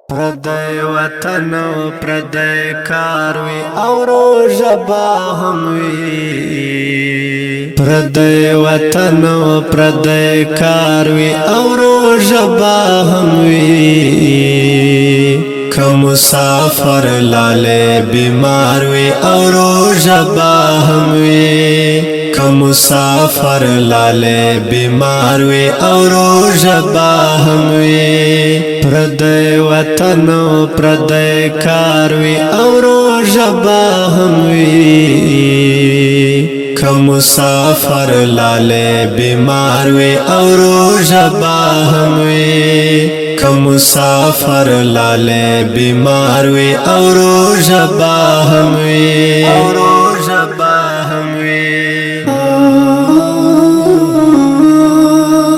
پردی وطن و پردی کاروی او روژه با هم وی پردی وطن و پردی کاروی او روژه با هم وی که مسافر لاله بیمار وی او روژه با هم وی که مسافر لاله بیمار وی او روژه با هم وی پردی وطن و پردی کاروی او روژه با هم وی که مسافر لاله بیمار وی او روژه با هم وی که مسافر لاله بیمار وی او روژه با هم وی او روژه با هم وی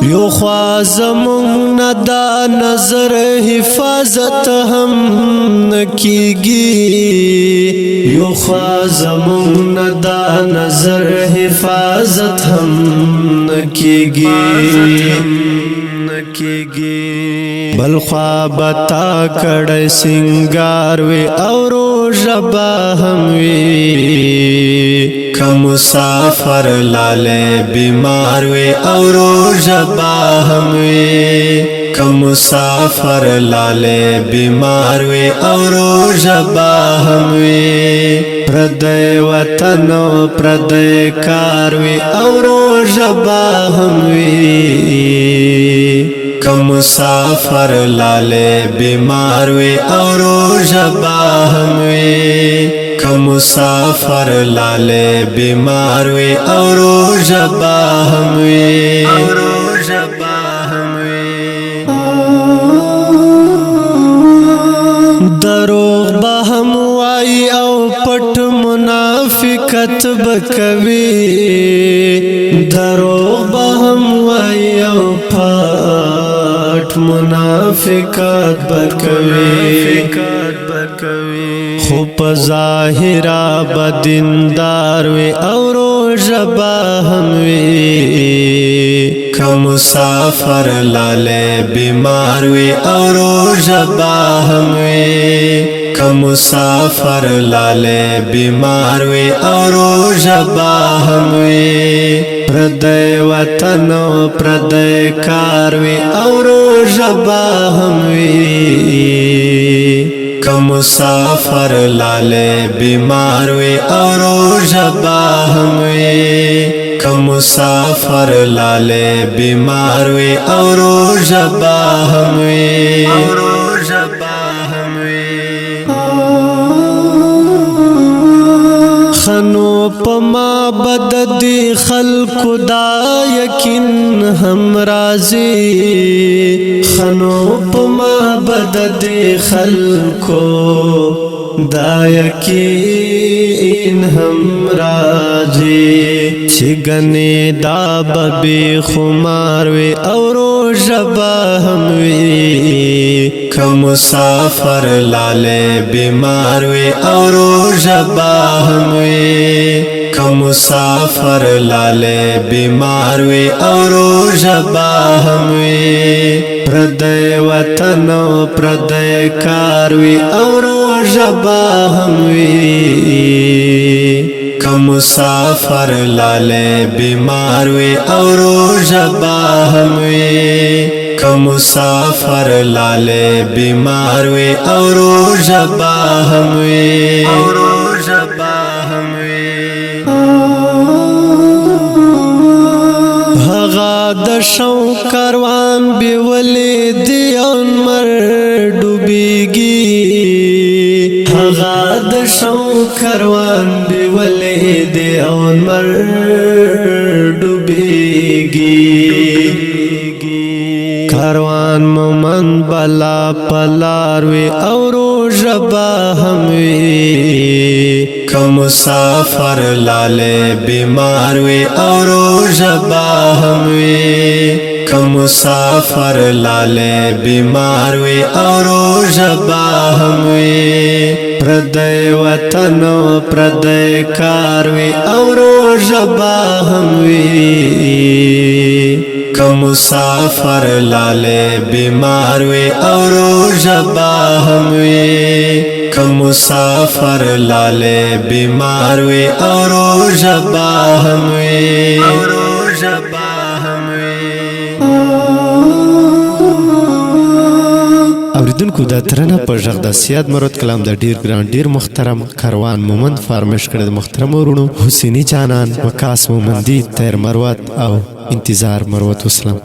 یو خوا زمون دا نظر حفاظت هم نکیگی یو خوا زمون دا نظر حفاظت هم نکیگی بل خوا بتا کڑ سنگار وی او روژه با هم وی که مسافر لاله بیمار وی او روژه با هم وی که مسافر لاله بیمار وی او روژه با هم وی پردی وطن و پردی کار وی او روژه با هم وی که مسافر لاله بیمار وی او روژه با هم وی که مسافر لاله بیمار وی او روژه با هم وی او روژه با هم وی دروغ به هم وای او پټ منافقت بکوي دروغ به هم وای او پټ منافقت بکوي خو په ظاهره بدیندار وی او روژه با هم وی که مسافر لاله بیمار وی او روژه با هم وی که مسافر لاله بیمار وی او روژه با هم وی پردی وطن و پردی کار وی او روژه با هم وی که مسافر لاله بیمار وی او روژه با هم وی که مسافر لاله بیمار وی او روژه با هم وی او روژه با هم وی خنو پما بد دی خلق دا یقین هم رازی خنو پما بد دی خلق دا یقین هم رازی چگنی دا ببی خمار وی او روژه با هم وی که مسافر لاله بیمار وی او روژه با هم وی که مسافر لاله بیمار وی او روژه با هم وی پردی وطن و پردی کار وی او روژه با هم وی که مسافر لاله بیمار وی او روژه با هم وی که مسافر لاله بیمار وی او روژه با هم وی او روژه با هم وی هغه د شو کاروان بیولې دی اون مر ډوبېږي هغه د شو کاروان بیولې دی اون مر ډوبېږي کاروان مومن بلا پلار وی او روژه با هم وی که مسافر لاله بیمار وی او روژه با هم وی که مسافر لاله بیمار وی او روژه با هم وی پردی وطن و پردی کار وی او روژه با هم وی که مسافر لاله بیمار وی او روژه با هم وی که مسافر لاله بیمار وی او روژه با هم وی اوریدونکو دا ترنه په غږ د سیاد مراد کلام د ډیر ګران ډیر محترم کاروان مومند فارمش کړی د محترم ورونو حسینی جانان وکاس مومندی تیر مروت او انتظار مروت وسلام